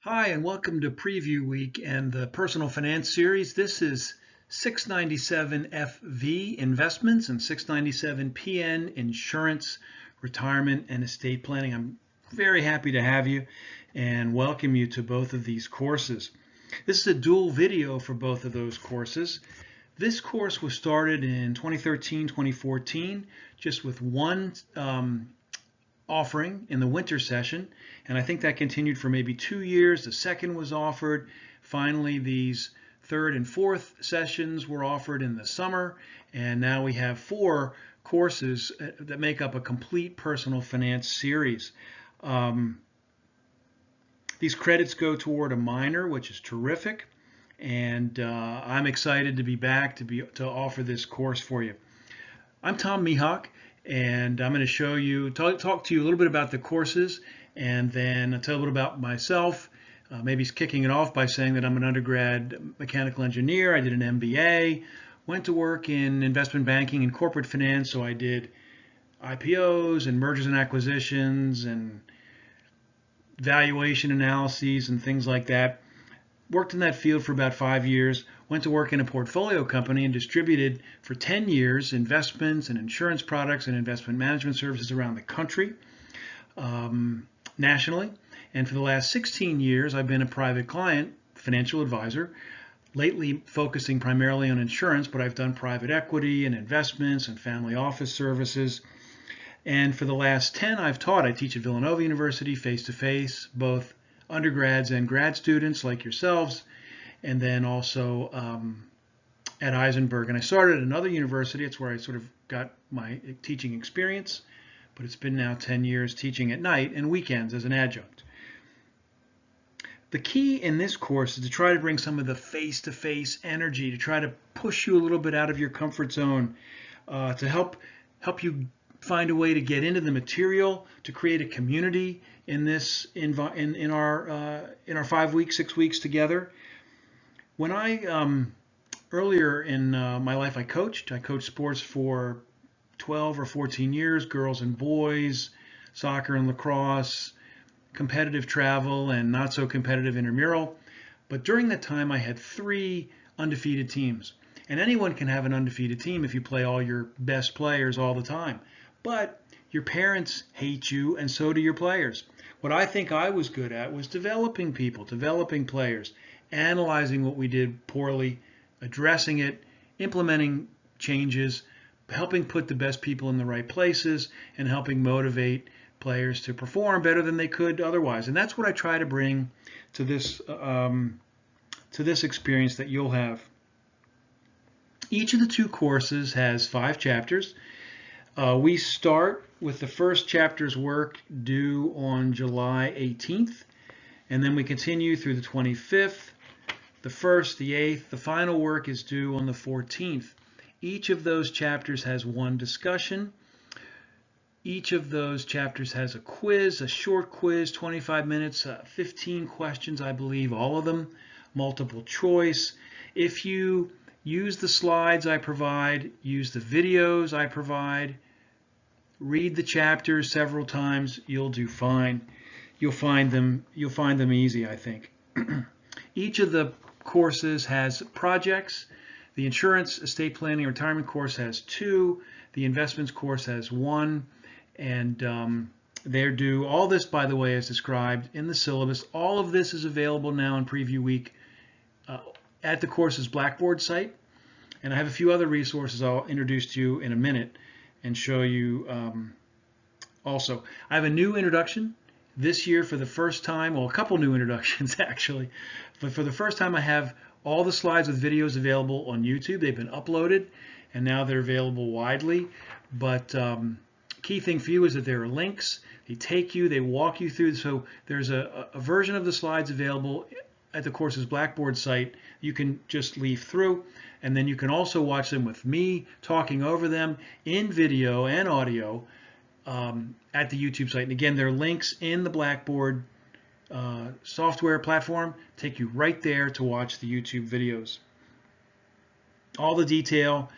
Hi, and welcome to Preview Week and the Personal Finance Series. This is 697 FV Investments and 697 PN Insurance, Retirement, and Estate Planning. I'm very happy to have you and welcome you to both of these courses. This is a dual video for both of those courses. This course was started in 2013, 2014, just with one offering in the winter session, and I think that continued for maybe 2 years. The second was offered. Finally, these third and fourth sessions were offered in the summer, and now we have 4 courses that make up a complete personal finance series. These credits go toward a minor, which is terrific, and I'm excited to be back to offer this course for you. I'm Tom Mihawk, and I'm going to show you, talk to you a little bit about the courses, and then I'll tell you a little about myself. Maybe kicking it off by saying that I'm an undergrad mechanical engineer. I did an MBA, went to work in investment banking and corporate finance, so I did IPOs and mergers and acquisitions and valuation analyses and things like that. Worked in that field for about 5 years, went to work in a portfolio company and distributed for 10 years investments and insurance products and investment management services around the country, nationally. And for the last 16 years, I've been a private client financial advisor, lately focusing primarily on insurance, but I've done private equity and investments and family office services. And for the last 10, I've taught. I teach at Villanova University face-to-face, both undergrads and grad students like yourselves, and then also at Isenberg. And I started at another university. It's where I sort of got my teaching experience, but it's been now 10 years teaching at night and weekends as an adjunct. The key in this course is to try to bring some of the face-to-face energy, to try to push you a little bit out of your comfort zone, to help you find a way to get into the material, to create a community in this in our 5 weeks, 6 weeks together. When I earlier in my life, I coached sports for 12 or 14 years, girls and boys, soccer and lacrosse, competitive travel, and not so competitive intramural. But during that time, I had 3 undefeated teams. And anyone can have an undefeated team if you play all your best players all the time. But your parents hate you, and so do your players. What I think I was good at was developing people, developing players, analyzing what we did poorly, addressing it, implementing changes, helping put the best people in the right places, and helping motivate players to perform better than they could otherwise. And that's what I try to bring to this experience that you'll have. Each of the 2 courses has 5 chapters. We start with the first chapter's work due on July 18th, and then we continue through the 25th, the 1st, the 8th. The final work is due on the 14th. Each of those chapters has one discussion. Each of those chapters has a quiz, a short quiz, 25 minutes, 15 questions, I believe, all of them, multiple choice. If you use the slides I provide, use the videos I provide, read the chapters several times, you'll do fine. You'll find them easy, I think. Each of the courses has projects. The insurance, estate planning, retirement course has 2. The investments course has 1. And they're due. All this, by the way, is described in the syllabus. All of this is available now in Preview Week at the course's Blackboard site. And I have a few other resources I'll introduce to you in a minute and show you also. I have a new introduction this year for the first time. Well, a couple new introductions, actually. But for the first time, I have all the slides with videos available on YouTube. They've been uploaded, and now they're available widely. But key thing for you is that there are links. They take you, they walk you through. So there's a version of the slides available at the course's Blackboard site. You can just leaf through, and then you can also watch them with me talking over them in video and audio at the YouTube site. And again, there are links in the Blackboard software platform, take you right there to watch the YouTube videos. All the detail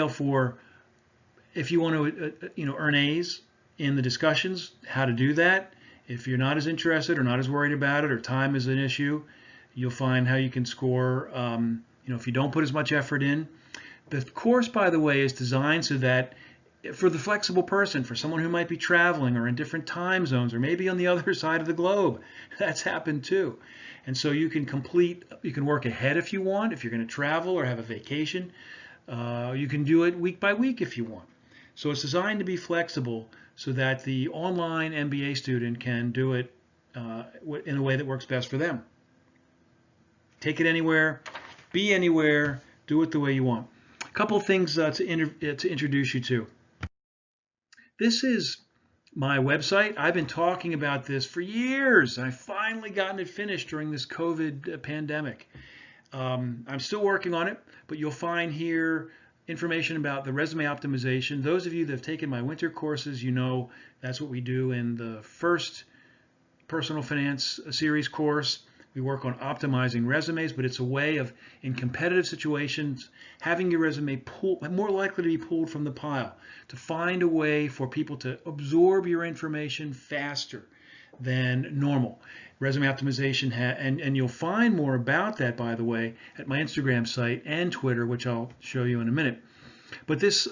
for if you want to earn A's in the discussions, how to do that, If you're not as interested or not as worried about it, or time is an issue, you'll find how you can score, if you don't put as much effort in. The course, by the way, is designed so that for the flexible person, for someone who might be traveling or in different time zones or maybe on the other side of the globe, that's happened too. And so you can work ahead if you want, if you're going to travel or have a vacation. You can do it week by week if you want. So it's designed to be flexible so that the online MBA student can do it in a way that works best for them. Take it anywhere, be anywhere, do it the way you want. A couple of things to introduce you to. This is my website. I've been talking about this for years. I've finally gotten it finished during this COVID pandemic. I'm still working on it, but you'll find here information about the resume optimization. Those of you that have taken my winter courses, you know that's what we do in the first personal finance series course. We work on optimizing resumes, but it's a way of, in competitive situations, having your resume more likely to be pulled from the pile, to find a way for people to absorb your information faster than normal. Resume optimization, and you'll find more about that, by the way, at my Instagram site and Twitter, which I'll show you in a minute. But this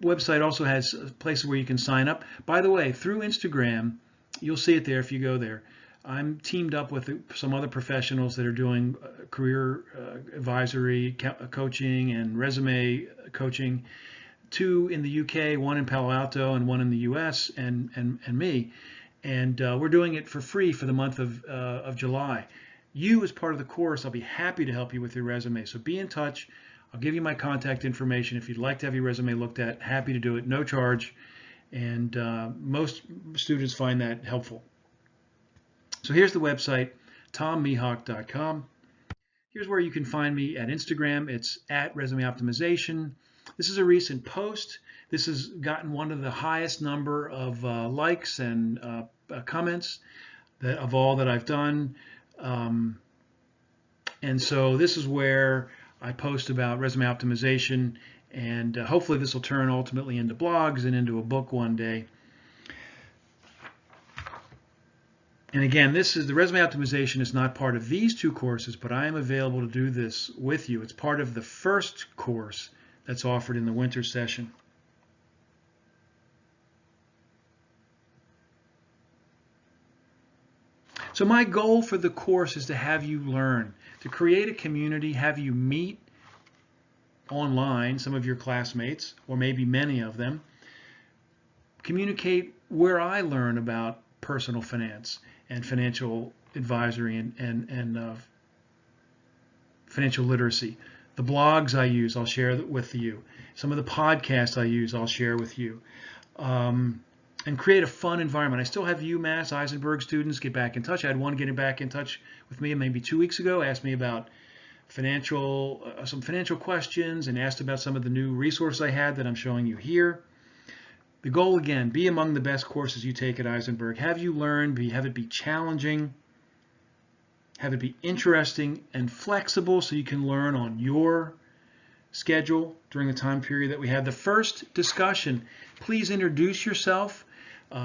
website also has places where you can sign up. By the way, through Instagram, you'll see it there if you go there. I'm teamed up with some other professionals that are doing career advisory, coaching, and resume coaching. 2 in the UK, 1 in Palo Alto, and 1 in the US, and me. And we're doing it for free for the month of July. You, as part of the course, I'll be happy to help you with your resume. So be in touch. I'll give you my contact information. If you'd like to have your resume looked at, happy to do it, no charge. And most students find that helpful. So here's the website, tommihawk.com. Here's where you can find me at Instagram. It's at Resume Optimization. This is a recent post. This has gotten one of the highest number of likes and comments of all that I've done. And so this is where I post about resume optimization, and hopefully this will turn ultimately into blogs and into a book one day. And again, the resume optimization is not part of these 2 courses, but I am available to do this with you. It's part of the first course that's offered in the winter session. So my goal for the course is to have you learn, to create a community, have you meet online some of your classmates, or maybe many of them, communicate where I learn about personal finance and financial advisory and financial literacy. The blogs I use, I'll share with you. Some of the podcasts I use, I'll share with you. And create a fun environment. I still have UMass Isenberg students get back in touch. I had one getting back in touch with me maybe 2 weeks ago, asked me about some financial questions, and asked about some of the new resources I had that I'm showing you here. The goal, again, be among the best courses you take at Isenberg. Have you learn, have it be challenging, have it be interesting and flexible so you can learn on your schedule during the time period that we have. The first discussion, please introduce yourself,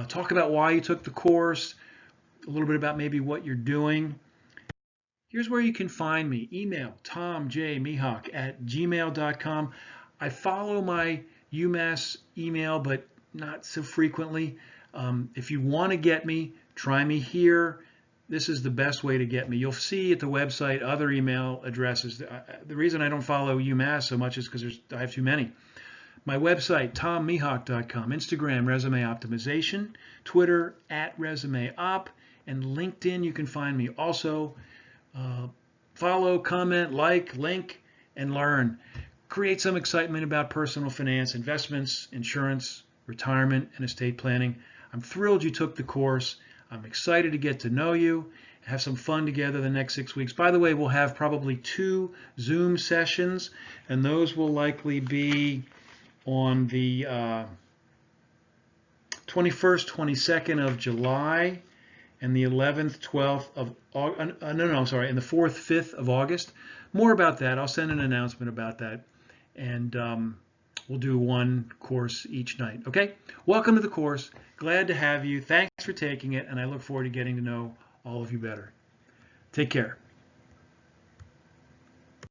talk about why you took the course, a little bit about maybe what you're doing. Here's where you can find me. Email tomjmihawk@gmail.com. I follow my UMass email, but not so frequently. If you want to get me, try me here. This is the best way to get me. You'll see at the website other email addresses. The reason I don't follow UMass so much is because I have too many. My website, tommihawk.com, Instagram, Resume Optimization, Twitter, @ResumeOp, and LinkedIn, you can find me also. Follow, comment, like, link, and learn. Create some excitement about personal finance, investments, insurance, retirement, and estate planning. I'm thrilled you took the course. I'm excited to get to know you, have some fun together the next 6 weeks. By the way, we'll have probably 2 Zoom sessions, and those will likely be on the 21st, 22nd of July, and the 11th, 12th of August, and the 4th, 5th of August. More about that. I'll send an announcement about that. And We'll do one course each night. Okay? Welcome to the course. Glad to have you. Thanks for taking it, and I look forward to getting to know all of you better. Take care.